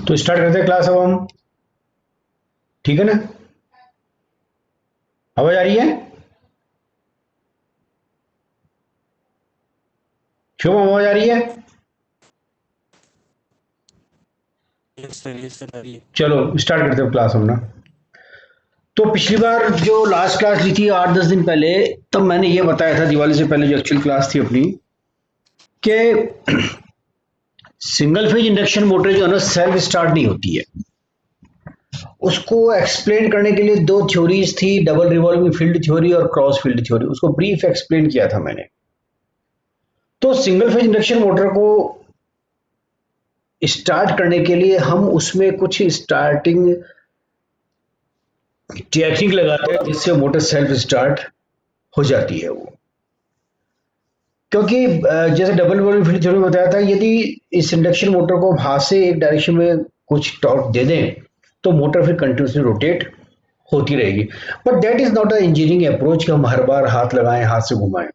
तो स्टार्ट करते हैं क्लास अब हम। ठीक है ना? आवाज आ रही है? शुभम, आवाज आ रही है? यस सर आ रही है। चलो स्टार्ट करते हैं क्लास हम ना। तो पिछली बार जो लास्ट क्लास ली थी 8-10 दिन पहले, तब मैंने ये बताया था दिवाली से पहले जो एक्चुअल क्लास थी अपनी, कि सिंगल फेज इंडक्शन मोटर जो है ना सेल्फ स्टार्ट नहीं होती है। उसको एक्सप्लेन करने के लिए दो थ्योरीज थी, डबल रिवॉल्विंग फील्ड थ्योरी और क्रॉस फील्ड थ्योरी। उसको ब्रीफ एक्सप्लेन किया था मैंने। तो सिंगल फेज इंडक्शन मोटर को स्टार्ट करने के लिए हम उसमें कुछ स्टार्टिंग टेक्निक लगाते हैं जिससे मोटर सेल्फ स्टार्ट हो जाती है वो। क्योंकि जैसे डबल वॉल्यूम फील्ड थ्योरी में बताया था, यदि इस इंडक्शन मोटर को हाथ से एक डायरेक्शन में कुछ टॉर्क दे दें तो मोटर फिर कंटिन्यूसली रोटेट होती रहेगी। But that is not a engineering approach कि हम हर बार हाथ लगाएं, हाथ से घुमाएं।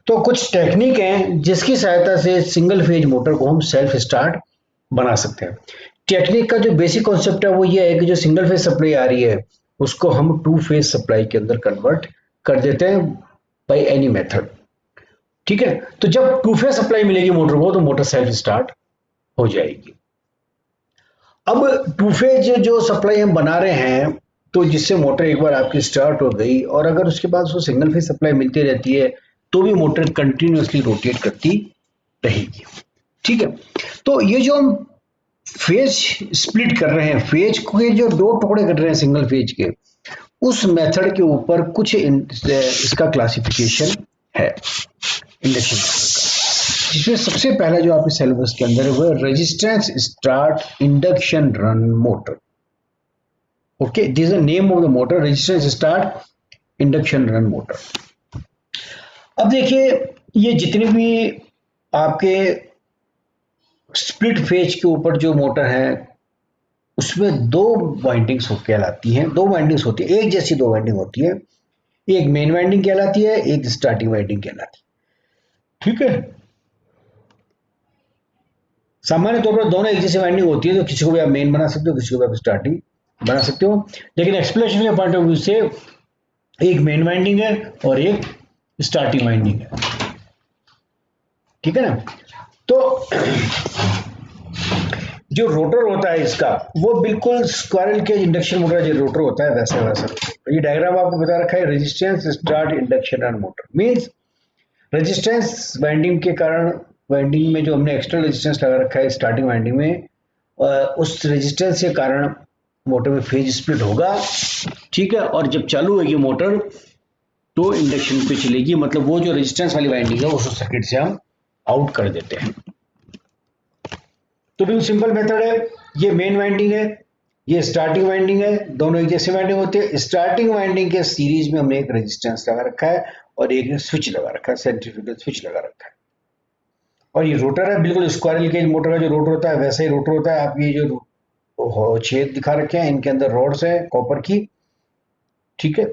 तो कुछ टेक्निक हैं जिसकी सहायता से सिंगल फेज मोटर को हम सेल्फ स्टार्ट बना सकते हैं। टेक्निक का जो बेसिक कॉन्सेप्ट है वो ये है कि जो सिंगल फेज सप्लाई आ रही है उसको हम टू फेज सप्लाई के अंदर कन्वर्ट कर देते हैं बाय एनी मेथड। ठीक है? तो जब टू फेज सप्लाई मिलेगी मोटर को तो मोटर सेल्फ स्टार्ट हो जाएगी। अब टू फेज जो सप्लाई हम बना रहे हैं, तो जिससे मोटर एक बार आपकी स्टार्ट हो गई और अगर उसके बाद उसको सिंगल फेज सप्लाई मिलती रहती है तो भी मोटर कंटिन्यूअसली रोटेट करती रहेगी। ठीक है? तो ये जो हम फेज स्प्लिट कर रहे हैं, फेज के जो दो टुकड़े कर रहे हैं सिंगल फेज के, उस मेथड के ऊपर कुछ इसका क्लासिफिकेशन है इंडक्शन मोटर का। जिसमें सबसे पहला जो आपके सिलेबस के अंदर है वो है resistance start induction run motor. Okay, this is the name of the motor, resistance start induction run motor. अब देखिए, ये जितने भी आपके स्प्लिट फेज के ऊपर जो मोटर है उसमें दो वाइंडिंग्स कहलाती हैं। दो वाइंडिंग्स होती है, एक जैसी दो वाइंडिंग होती है। एक मेन वाइंडिंग कहलाती है, एक स्टार्टिंग वाइंडिंग कहलाती है। ठीक है? सामान्य तौर पर दोनों एक जैसी वाइंडिंग होती है, तो किसी को भी आप मेन बना सकते हो, किसी को भी आप स्टार्टिंग बना सकते हो। लेकिन एक्सप्लेनेशन के पॉइंट ऑफ व्यू से एक मेन वाइंडिंग है और एक स्टार्टिंग वाइंडिंग है। ठीक है ना? तो जो रोटर होता है इसका, वो बिल्कुल स्क्वायरल के इंडक्शन मोटर जो रोटर होता है वैसा वैसा। ये डायग्राम आपको बता रखा है, resistance start induction run motor means resistance winding के कारण, वाइंडिंग में जो हमने एक्स्ट्रा रेजिस्टेंस लगा रखा है स्टार्टिंग वाइंडिंग में, उस रेजिस्टेंस के कारण मोटर में फेज स्प्लिट होगा। ठीक है? और जब चालू होगी मोटर तो इंडक्शन पे चलेगी, मतलब वो जो रेजिस्टेंस वाली वाइंडिंग है उस सर्किट से हम आउट कर देते हैं। तो बिल्कुल सिंपल मेथड है। ये मेन वाइंडिंग है, ये स्टार्टिंग वाइंडिंग है, दोनों एक जैसे वाइंडिंग होते हैं। स्टार्टिंग वाइंडिंग के सीरीज में हमने एक रेजिस्टेंस लगा रखा है और एक स्विच लगा रखा है, सेंट्रीफ्यूगल स्विच लगा रखा है। और ये रोटर है, बिल्कुल स्क्वायरल केज मोटर का जो रोटर होता है वैसा ही रोटर होता है। आप ये जो छेद दिखा रखे हैं इनके अंदर रॉड्स हैं कॉपर की। ठीक है?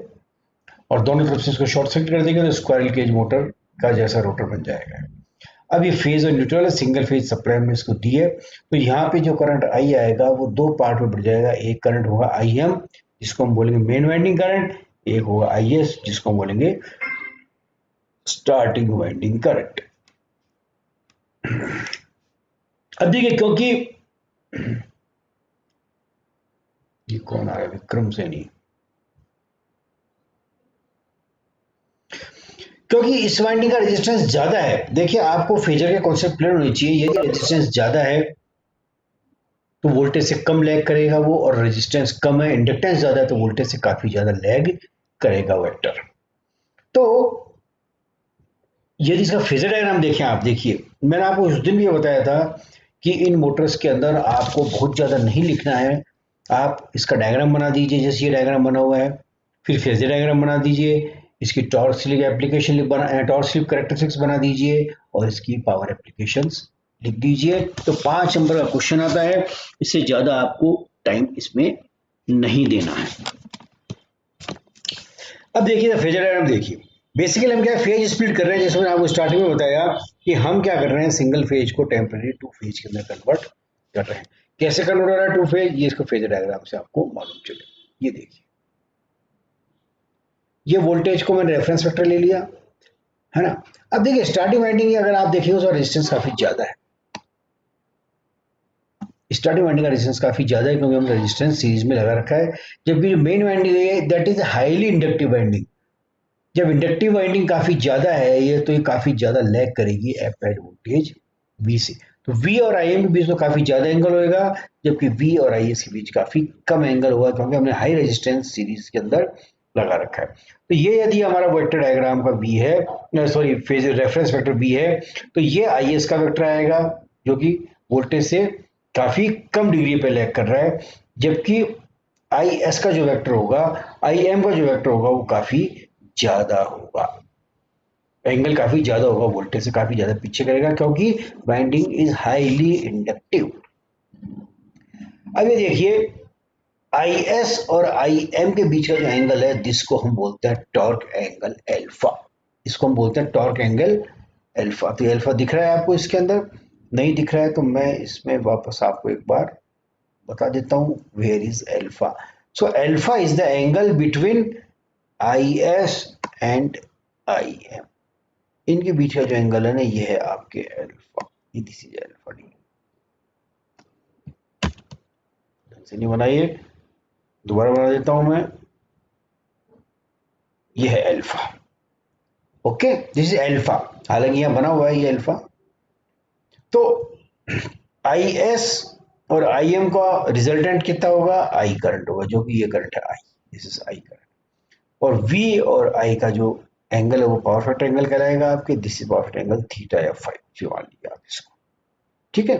और दोनों तरफ से इसको शॉर्ट सर्किट कर देंगे तो स्क्वायरल केज मोटर का जैसा रोटर बन जाएगा। अब ये फेज और न्यूट्रल है, सिंगल फेज सप्लाई में इसको दी है, तो यहाँ पे जो करंट आई आएगा वो दो पार्ट में बढ़ जाएगा। एक करंट होगा आई एम जिसको हम बोलेंगे मेन वाइंडिंग करंट, एक होगा आई एस जिसको हम बोलेंगे स्टार्टिंग वाइंडिंग करंट। अब देखिए, क्योंकि ये कौन आ रहा है, विक्रम से नहीं, क्योंकि इस वाइंडिंग का रेजिस्टेंस ज्यादा है। देखिए, आपको फेजर के कॉन्सेप्ट क्लियर होनी चाहिए। यदि रेजिस्टेंस ज्यादा है तो वोल्टेज से कम लैग करेगा वो, और रेजिस्टेंस कम है, इंडक्टेंस ज्यादा है तो वोल्टेज से काफी ज्यादा लैग करेगा वेक्टर। तो यदि इसका फेजर डायग्राम देखें, आप देखिए, मैंने आपको उस दिन भी ये बताया था कि इन मोटर्स के अंदर आपको बहुत ज्यादा नहीं लिखना है। आप इसका डायग्राम बना दीजिए जैसे ये डायग्राम बना हुआ है, फिर फेजर डायग्राम बना दीजिए, इसकी टॉर्क स्लिप एप्लीकेशन बना, टॉर्क स्लिप कैरेक्टरिस्टिक्स बना दीजिए और इसकी पावर एप्लीकेशंस लिख दीजिए। तो 5 नंबर का क्वेश्चन आता है, इससे ज्यादा आपको टाइम इसमें नहीं देना है। अब देखिए फेजर डायग्राम देखिए। बेसिकली हम क्या फेज स्प्लिट कर रहे हैं, जैसे मैंने आपको स्टार्टिंग में बताया कि हम क्या कर रहे हैं, सिंगल फेज को टेम्परेरी टू फेज के अंदर कन्वर्ट कर रहे हैं। कैसे कन्वर्ट हो रहा है टू फेज, ये इसको फेजर डायग्राम से आपको मालूम चले। ये देखिए, ये वोल्टेज को मैंने रेफरेंस वेक्टर ले लिया, है ना। अब देखिए स्टार्टिंग वाइंडिंग अगर आप देखिए उसका रेजिस्टेंस काफी ज्यादा है, स्टार्टिंग वाइंडिंग का रेजिस्टेंस काफी ज्यादा है क्योंकि हमने रेजिस्टेंस सीरीज में लगा रखा है। जबकि मेन वाइंडिंग है that is highly inductive winding. जब इंडक्टिव वाइंडिंग काफी ज्यादा है ये, तो ये काफी ज्यादा लैग करेगी अप्लाइड वोल्टेज V से। तो V और IM के बीच में काफी ज्यादा एंगल होएगा, जबकि V और IS के बीच काफी कम एंगल होगा क्योंकि हमने हाई रेजिस्टेंस सीरीज के अंदर लगा रखा है। तो ये यदि हमारा वेक्टर डायग्राम का V है, sorry phase reference vector V है, तो ये IS का वेक्टर आएगा जो कि वोल्टेज से काफी कम डिग्री पे लैग कर रहा है, जबकि IS का जो वेक्टर होगा, IM का जो वेक्टर होगा वो काफी ज्यादा होगा, एंगल काफी ज्यादा होगा, वोल्टेज से काफी ज्यादा पीछे करेगा क्योंकि वाइंडिंग इज हाईली इंडक्टिव। अब ये देखिए IS और IM के बीच का जो एंगल है जिसको हम बोलते हैं टॉर्क एंगल एल्फा, इसको हम बोलते हैं टॉर्क एंगल एल्फा। तो एल्फा दिख रहा है आपको इसके अंदर, नहीं दिख रहा है तो मैं इसमें वापस आपको एक बार बता देता हूं, where is alpha. So alpha is the angle between IS and IM, इनके बीच का जो एंगल है ना ये है आपके एल्फा, ये दिस इज एल्फा डी। ढंग से नहीं बनाइए, दोबारा बना देता हूं मैं, ये है alpha. Okay, this is alpha, हालांकि यहां बना हुआ है ये एल्फा। तो IS और IM का रिजल्टेंट कितना होगा, I करंट होगा, जो कि ये करंट है I, this is I current. और V और I का जो एंगल है वो पावर फैक्टर एंगल कहलाएगा आपके, this is power factor angle theta या फाई, जो मान लिया आप इसको, ठीक है।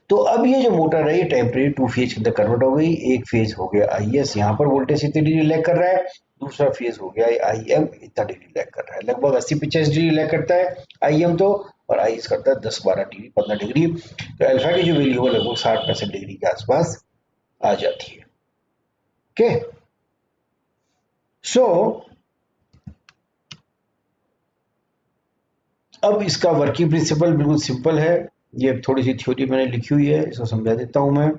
तो अब ये जो मोटर है ये टेम्परेरी टू फेज के अंदर कन्वर्ट हो गई। एक फेज हो गया IS, यहाँ पर वोल्टेज इतनी डिग्री लैग कर रहा है, दूसरा फेज हो गया IM, इतना डिग्री लैग कर रहा है, लगभग 80-85 डिग्री लैग करता है IM तो, और IS करता है 10-12 डिग्री 15 डिग्री। तो अल्फा की जो वैल्यू है लगभग 60-65 डिग्री के आसपास आ जाती है। ओके, सो अब इसका वर्किंग प्रिंसिपल बिल्कुल सिंपल है, ये थोड़ी सी थ्योरी मैंने लिखी हुई है, इसको समझा देता हूं मैं।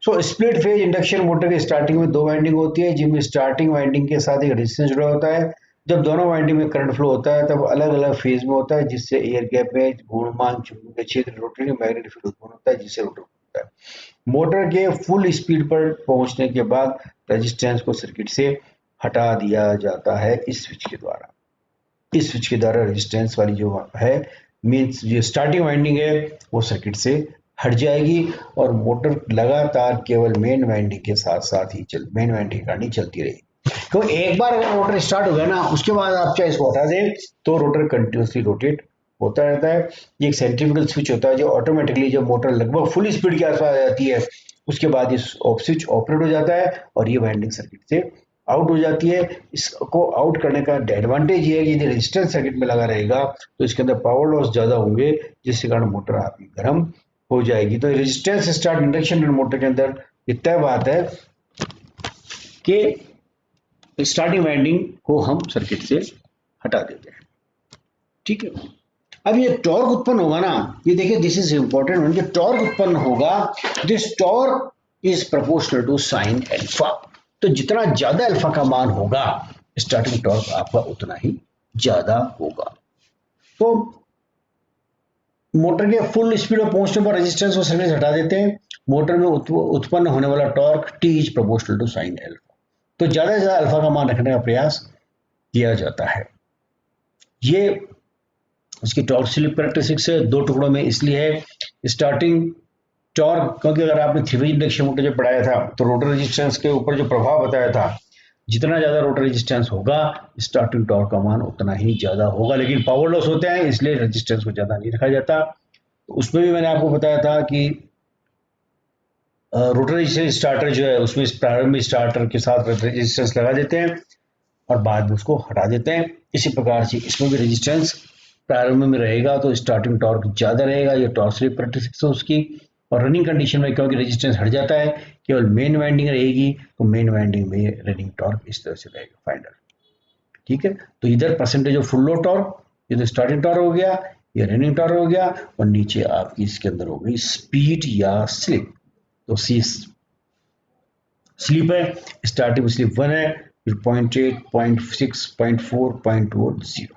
So split phase induction motor के स्टार्टिंग में दो वाइंडिंग होती है, जिनमें स्टार्टिंग वाइंडिंग के साथ एक रेजिस्टेंस जुड़ा होता है। जब दोनों वाइंडिंग में करंट फ्लो होता है तब अलग अलग फेज में होता है, जिससे एयर गैप में घूर्णमान चुंबकीय क्षेत्र रोटरी मैग्नेटिक फील्ड उत्पन्न होता है, जिससे रोटर होता है। मोटर के फुल स्पीड पर पहुंचने के बाद रेजिस्टेंस को सर्किट से हटा दिया जाता है इस स्विच के द्वारा। इस स्विच के द्वारा रेजिस्टेंस वाली जो है, मींस जो स्टार्टिंग वाइंडिंग है वो सर्किट से हट जाएगी और मोटर लगातार केवल मेन वाइंडिंग के साथ साथ ही मेन वाइंडिंग का नहीं चलती रहेगी। तो एक बार अगर रोटर स्टार्ट हो गया ना, उसके बाद आप चाहे इसको हटा दें तो रोटर कंटिन्यूसली रोटेट होता रहता है। ये एक सेंट्रीफ्यूगल स्विच होता है जो ऑटोमेटिकली जब मोटर लगभग फुल स्पीड के आसपास आ जाती है उसके बाद ये स्विच ऑपरेट हो जाता है और ये वाइंडिंग सर्किट से आउट हो जाती है। इसको आउट करने का एडवांटेज ये है कि यदि रेजिस्टेंस सर्किट में लगा रहेगा तो इसके अंदर पावर लॉस ज्यादा होंगे, जिसके कारण मोटर आपकी गर्म हो जाएगी। तो रेजिस्टेंस स्टार्ट इंडक्शन मोटर के अंदर ये तय बात है कि स्टार्टिंग वाइंडिंग को हम सर्किट से हटा देते हैं, ठीक है। अब ये टॉर्क उत्पन्न होगा ना, ये देखिए दिस इज इंपॉर्टेंट, जो टॉर्क उत्पन्न होगा, this torque is proportional to sine alpha. तो जितना ज्यादा अल्फा का मान होगा स्टार्टिंग टॉर्क आपका उतना ही ज्यादा होगा। तो मोटर के फुल स्पीड पर पहुंचने पर रेजिस्टेंस को सर्किट से हटा देते हैं। मोटर में उत्पन्न होने वाला torque T is proportional to sine alpha. तो ज्यादा से ज्यादा अल्फा का मान रखने का प्रयास किया जाता है। ये इसकी टॉर्क स्लिप कैरेक्टरिस्टिक्स है, दो टुकड़ों में इसलिए है। स्टार्टिंग टॉर्क, क्योंकि अगर आपने थ्री फेज इंडक्शन मोटर जब पढ़ाया था तो रोटर रेजिस्टेंस के ऊपर जो प्रभाव बताया था, जितना ज्यादा रोटर रेजिस्टेंस होगा स्टार्टिंग टॉर्क का मान उतना ही ज्यादा होगा, लेकिन पावर लॉस होते हैं इसलिए रेजिस्टेंस को ज्यादा नहीं रखा जाता। तो उसमें भी मैंने आपको बताया था कि रोटर रेजिस्टेंस स्टार्टर जो है उसमें प्रारंभिक स्टार्टर के साथ रेजिस्टेंस लगा देते हैं और बाद में उसको हटा देते हैं। इसी प्रकार से इसमें भी रेजिस्टेंस प्रारंभ में रहेगा तो स्टार्टिंग टॉर्क ज्यादा रहेगा, ये टॉर्क स्लिप कैरेक्टरिस्टिक्स है उसकी। और रनिंग कंडीशन में क्योंकि रेजिस्टेंस हट जाता है केवल मेन वाइंडिंग रहेगी तो मेन वाइंडिंग में रनिंग टॉर्क इस तरह से रहेगा फाइनल, ठीक है। तो इधर percentage of full load torque, ये तो स्टार्टिंग टॉर्क हो गया, ये रनिंग टॉर्क हो गया, और नीचे आपकी इसके अंदर हो गई स्पीड या स्लिप। तो सी स्लिप है, स्टार्टिंग में स्लिप 1 है, फिर 0.8, 0.6, 0.4, 0.2 और 0।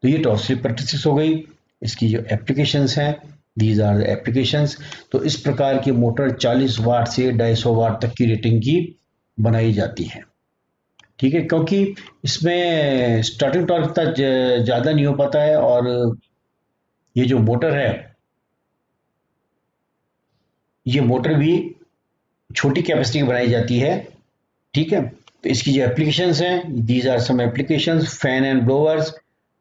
तो ये टॉप स्लिप प्रैक्टिस हो गई। इसकी जो एप्लीकेशंस हैं, दीज आर द एप्लीकेशंस। तो इस प्रकार की मोटर 40 वाट से 250 वाट तक की रेटिंग की बनाई जाती है। ठीक है, क्योंकि इसमें स्टार्टिंग टॉर्क इतना ज़्यादा नहीं हो पाता है, और ये जो मोटर है, ये मोटर भी छोटी कैपेसिटी की बनाई जाती है। ठीक है, तो इसकी जो एप्लीकेशंस हैं, these are some applications: fan and blowers,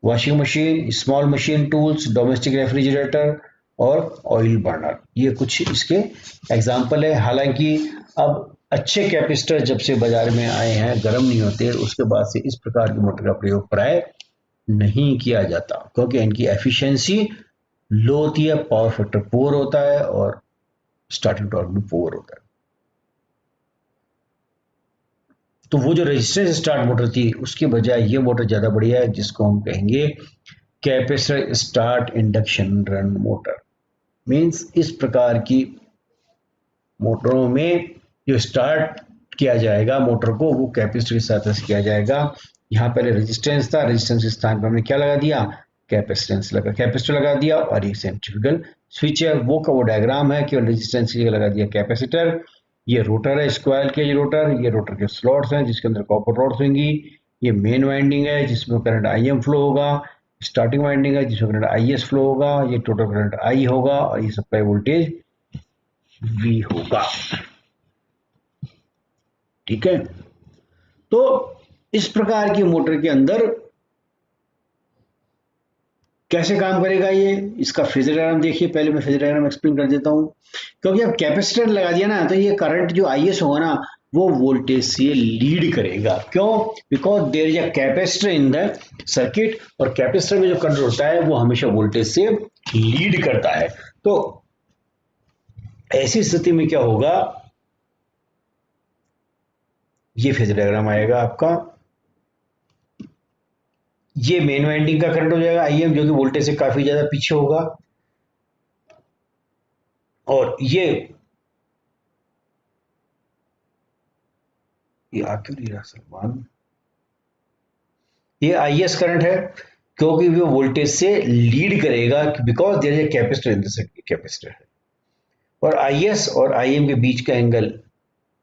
washing machine, small machine tools, domestic refrigerator और ऑयल बर्नर। ये कुछ इसके एग्जाम्पल है। हालांकि अब अच्छे कैपेसिटर जब से बाजार में आए हैं, गर्म नहीं होते, उसके बाद से इस प्रकार की मोटर का प्रयोग प्राय नहीं किया जाता, क्योंकि इनकी एफिशिएंसी लो होती है, पावर फैक्टर पुअर होता है, और स्टार्टिंग टॉर्क भी पुअर होता है। तो वो जो रेजिस्टेंस स्टार्ट मोटर थी, उसके बजाय ये मोटर ज़्यादा बढ़िया है, जिसको हम कहेंगे capacitor start induction run motor. Means इस प्रकार की मोटरों में जो स्टार्ट किया जाएगा मोटर को, वो कैपेसिटर के साथ किया जाएगा। यहाँ पहले रेजिस्टेंस था, रेजिस्टेंस के स्थान पर हमने क्या लगा दिया, कैपेसिटर लगा दिया, और एक सेंट्रीफ्यूगल स्विच है, वो डायग्राम है, केवल रेजिस्टेंस की जगह लगा दिया कैपेसिटर। ये रोटर है, स्क्वायर केज रोटर, ये रोटर के स्लॉट्स हैं जिसके अंदर कॉपर रॉड्स होंगी। ये मेन वाइंडिंग है जिसमें करंट IM फ्लो होगा, स्टार्टिंग वाइंडिंग है जिसमें करंट IS फ्लो होगा, ये टोटल करंट I होगा, और ये सप्लाई वोल्टेज V होगा। ठीक है, तो इस प्रकार की मोटर के अंदर कैसे काम करेगा ये, इसका फेजर डायग्राम देखिए। पहले मैं फेजर डायग्राम एक्सप्लेन कर देता हूं। क्योंकि अब कैपेसिटर लगा दिया ना, तो ये करंट जो IS होगा ना, वो वोल्टेज से लीड करेगा। क्यों? Because there is a capacitor in the circuit, और कैपेसिटर में जो करंट होता है वो हमेशा वोल्टेज से लीड करता है। तो ऐसी स्थिति में क्या होगा, ये फेजर डायग्राम आएगा आपका। ये मेन वाइंडिंग का करंट हो जाएगा IM, जो कि वोल्टेज से काफी ज्यादा पीछे होगा, और ये आ क्यों नहीं रहा सलमान, ये IS करंट है, क्योंकि वो वोल्टेज से लीड करेगा, because there is a capacitor in the circuit, capacitor है। और IS और IM के बीच का एंगल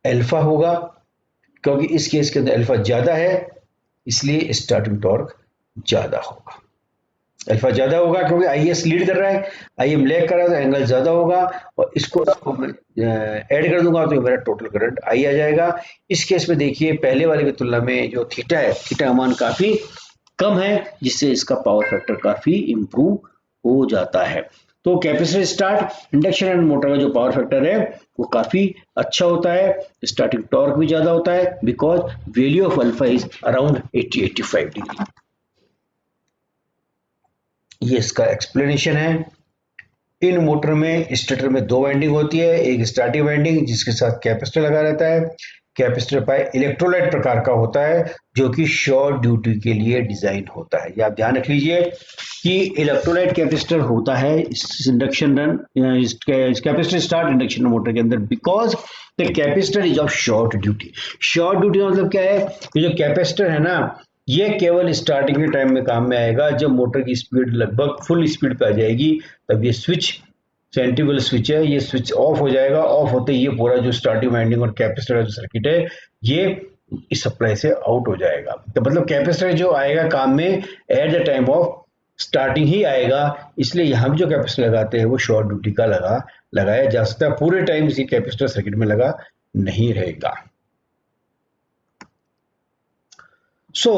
अल्फा होगा, क्योंकि इस केस के अंदर अल्फा ज्यादा है, इसलिए स्टार्टिंग टॉर्क ज्यादा होगा। अल्फा ज्यादा होगा क्योंकि IS लीड कर रहा है, IM लैग कर रहा है, तो एंगल ज्यादा होगा। और इसको मैं ऐड कर दूंगा तो मेरा टोटल करंट I आ जाएगा। इस केस में देखिए, पहले वाले की तुलना में जो थीटा है, थीटा का मान काफी कम है, जिससे इसका पावर फैक्टर काफी इंप्रूव हो जाता है। तो capacitor start induction and motor का जो पावर फैक्टर है, वो काफी अच्छा होता है। स्टार्टिंग टॉर्क भी ज्यादा होता है, because value of alpha is around 80-85 degree. ये इसका एक्सप्लेनेशन है। इन मोटर में स्टेटर में दो वाइंडिंग होती है, एक स्टार्टिंग वाइंडिंग जिसके साथ कैपेसिटर लगा रहता है। कैपेसिटर पाए इलेक्ट्रोलाइट प्रकार का होता है, जो कि शॉर्ट ड्यूटी के लिए डिजाइन होता है। ये आप ध्यान रख लीजिए कि इलेक्ट्रोलाइट कैपेसिटर होता है इस induction run, capacitor start induction motor के अंदर, because the capacitor is of short duty. Short duty मतलब क्या है, ये जो कैपेसिटर है ना, ये केवल स्टार्टिंग के टाइम में काम में आएगा, जब मोटर की स्पीड लगभग फुल स्पीड पे आ जाएगी, तब ये स्विच, सेंट्रीफ्यूगल स्विच है, ये स्विच ऑफ हो जाएगा। ऑफ होते ही ये पूरा जो स्टार्टिंग वाइंडिंग और कैपेसिटर का जो सर्किट है, ये इस सप्लाई से आउट हो जाएगा। तो मतलब कैपेसिटर जो आएगा काम में at the time of starting ही आएगा, इसलिए यहाँ भी जो कैपेसिटर लगाते हैं वो शॉर्ट ड्यूटी का लगाया जा सकता है, पूरे टाइम इसी कैपेसिटर सर्किट में लगा नहीं रहेगा। सो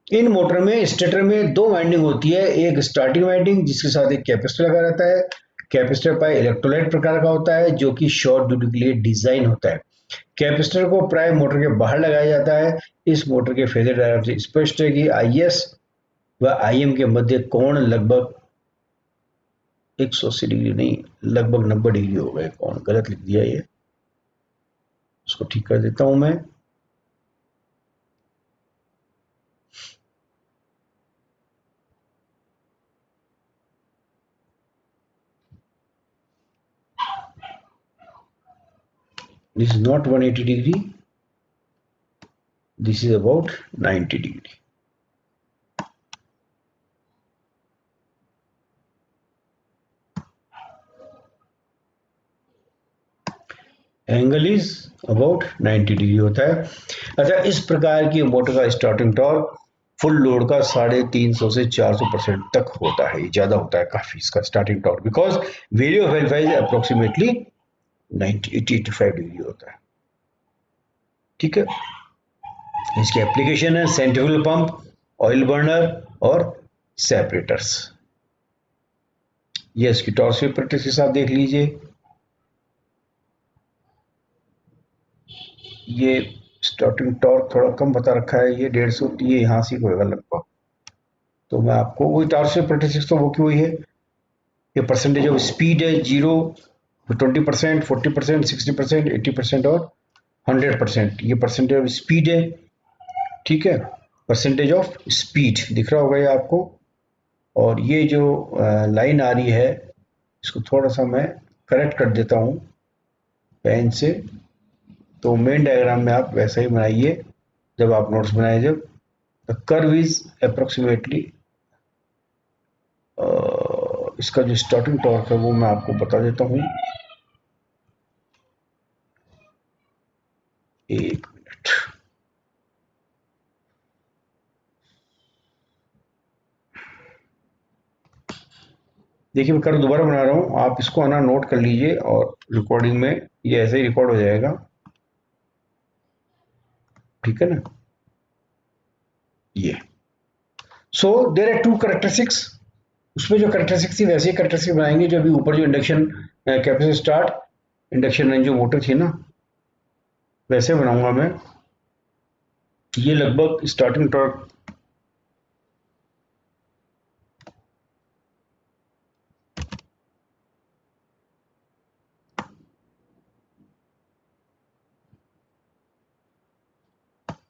इन मोटर में स्टेटर में दो वाइंडिंग होती है, एक स्टार्टिंग वाइंडिंग जिसके साथ एक कैपेसिटर लगा रहता है। कैपेसिटर पाए इलेक्ट्रोलाइट प्रकार का होता है, जो कि शॉर्ट ड्यूटी के लिए डिजाइन होता है। कैपेसिटर को प्राय मोटर के बाहर लगाया जाता है। इस मोटर के फेजर डायग्राम से स्पष्ट है कि IS व IM के मध्य कोण लगभग 180 डिग्री नहीं, लगभग 90 डिग्री हो गए कोण, गलत लिख दिया ये, उसको ठीक कर देता हूं मैं। This is not 180 degree. This is about 90 degree. Angle is about 90 degree होता है। अच्छा, इस प्रकार की मोटर का स्टार्टिंग टॉर्क फुल लोड का 350 से 400% तक होता है। ज्यादा होता है काफी इसका starting torque, because value of alpha is approximately 85 degree होता है। ठीक है, इसकी एप्लीकेशन है सेंट्रीफ्यूगल पंप, ऑयल बर्नर और सेपरेटर्स। ये इसकी टॉर्क स्वीप प्रैक्टिस के साथ देख लीजिए। ये स्टार्टिंग टॉर्क थोड़ा कम बता रखा है, ये 150, ये यहाँ से होगा लगभग। तो मैं आपको वही टॉर्क स्वीप प्रैक्टिस तो वो की हुई है। ये परसेंटेज ऑफ स्पीड है 0, 20%, 40%, 60%, 80% और 100%। ये परसेंटेज ऑफ स्पीड है। ठीक है, परसेंटेज ऑफ स्पीड दिख रहा होगा ये आपको। और ये जो लाइन आ रही है, इसको थोड़ा सा मैं करेक्ट कर देता हूँ पेन से। तो मेन डायग्राम में आप वैसा ही बनाइए जब आप नोट्स बनाए। जब द कर्व इज अप्रोक्सीमेटली, इसका जो स्टार्टिंग टॉर्क है वो मैं आपको बता देता हूँ। एक मिनट, देखिए मैं कर्व दोबारा बना रहा हूँ, आप इसको आना नोट कर लीजिए और रिकॉर्डिंग में ये ऐसे ही रिकॉर्ड हो जाएगा। ठीक है ना। ये so there are two characteristics. उसमें जो कैरेक्टरिस्टिक्स थी वैसे ही कैरेक्टरिस्टिक्स बनाएंगे जो अभी ऊपर जो induction capacitor start induction run जो मोटर थी ना, वैसे बनाऊंगा मैं। ये लगभग स्टार्टिंग टॉर्क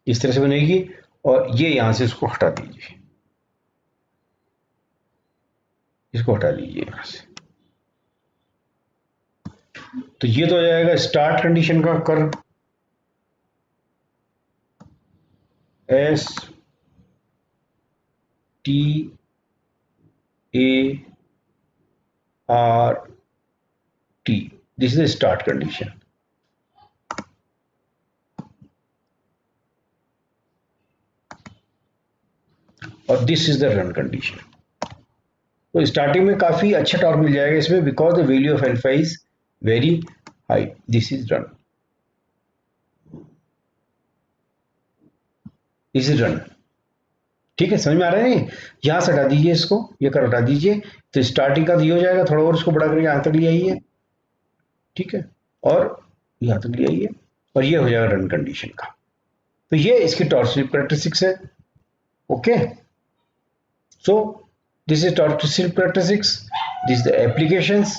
इस तरह से बनेगी। और ये यहां से इसको हटा दीजिए, इसको हटा दीजिए यहां से। तो ये तो हो जाएगा स्टार्ट कंडीशन का curve, S T A R T, this is start condition. और this is the run condition. तो स्टार्टिंग में काफी अच्छा टॉर्क मिल जाएगा इसमें, because the value of alpha is very high. This is run, this is run. ठीक है, समझ में आ रहा है नहीं? यहां से हटा दीजिए इसको, ये कर हटा दीजिए। तो स्टार्टिंग का तो ये हो जाएगा, थोड़ा और इसको बड़ा करके यहां तक ले आइए। ठीक है, और यहां तक ले आइए, और ये हो जाएगा रन कंडीशन का। तो ये इसकी टॉर्क स्लिप कैरेक्टरिस्टिक्स है। Okay, so this is torque slip characteristics, this the applications.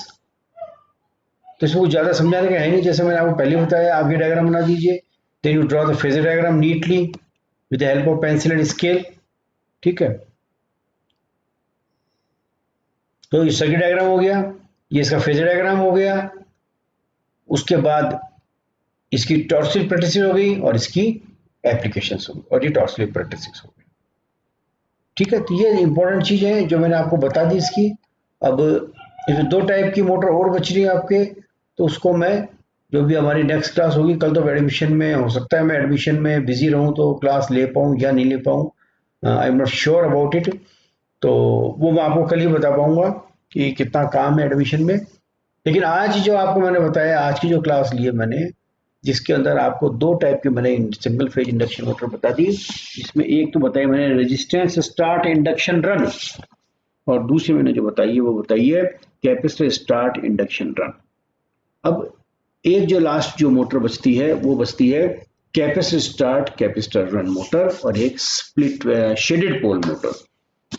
तो इसमें कुछ ज्यादा समझाने का है नहीं, जैसे मैंने आपको पहले बताया। आप ये डायग्राम बना दीजिए, then you draw the phasor diagram neatly with the help of pencil and scale. ठीक है, तो ये सर्किट डायग्राम हो गया, ये इसका फेजर डायग्राम हो गया। उसके बाद इसकी टॉर्क स्लिप कैरेक्टरिस्टिक्स हो गई और इसकी एप्लीकेशंस हो गई, और ये टॉर्क स्लिप कैरेक्टरिस्टिक्स हो गई। ठीक है, तो ये इंपॉर्टेंट चीज है जो मैंने आपको बता दी इसकी। अब इसमें दो टाइप की मोटर और बच रही है आपके, तो उसको मैं जो भी हमारी नेक्स्ट क्लास होगी, कल तो एडमिशन में हो सकता है मैं एडमिशन में बिजी रहूं तो क्लास ले पाऊं या नहीं ले पाऊं, I am not sure about it. तो वो मैं आपको कल ही बता पाऊंगा कि कितना काम है एडमिशन में। लेकिन आज जो आपको मैंने बताया, आज की जो क्लास ली है मैंने, जिसके अंदर आपको दो टाइप के मैंने सिंगल फेज इंडक्शन मोटर बता दी। इसमें एक तो बताई मैंने रेजिस्टेंस स्टार्ट इंडक्शन रन, और दूसरी मैंने जो बताई है वो बताई है कैपेसिटर स्टार्ट इंडक्शन रन। अब एक जो लास्ट जो मोटर बचती है वो बचती है capacitor start capacitor run motor, और एक स्प्लिट शेडेड पोल मोटर।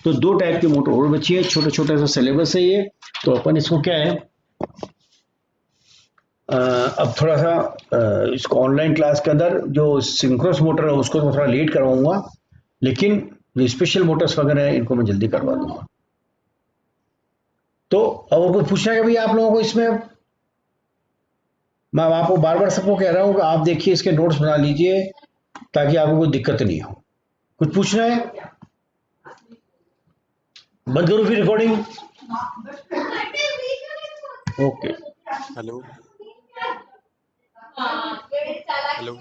तो दो टाइप की मोटर और बची है, छोटा छोटा सा सिलेबस है ये। तो अपन इसको क्या है, अब थोड़ा सा इसको ऑनलाइन क्लास के अंदर जो सिंक्रोनस मोटर है उसको तो थोड़ा लेट करवाऊंगा, लेकिन जो स्पेशल मोटर्स वगैरह है इनको मैं जल्दी करवा दूंगा। तो और कोई पूछना है कभी आप लोगों को इसमें? मैं आपको बार बार सबको कह रहा हूँ कि आप देखिए, इसके नोट्स बना लीजिए ताकि आपको कोई दिक्कत नहीं हो। कुछ पूछना है? बंद करो फिर रिकॉर्डिंग। ओके। Hello hello.